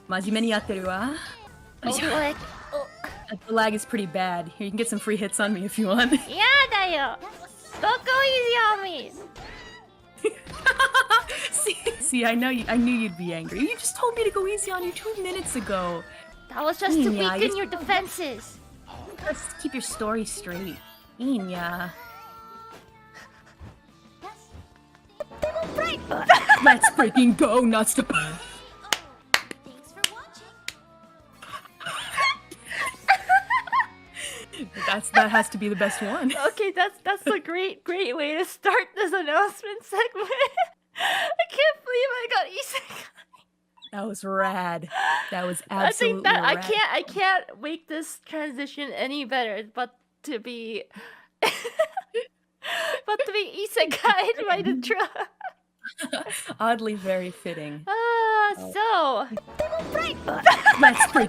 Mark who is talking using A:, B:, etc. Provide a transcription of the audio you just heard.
A: 真面目にやってるわ。
B: Oh boy.
A: The lag is pretty bad. Here, you can get some free hits on me if you want.
B: やだよ. Don't go easy on me.
A: See, I knew you'd be angry. You just told me to go easy on you 2 minutes ago.
B: That was just to
A: Yeah,
B: weaken your defenses.
A: Let's keep your story straight. Inya. Let's freaking go, nuts to that has to be the best one.
B: Okay, that's a great way to start this announcement segment. I can't believe I got isekai.
A: That was rad. That was absolutely
B: I think that
A: rad.
B: I can't make this transition any better, but to be isekai by the truck.
A: Oddly very fitting.
B: So
A: Let's freaking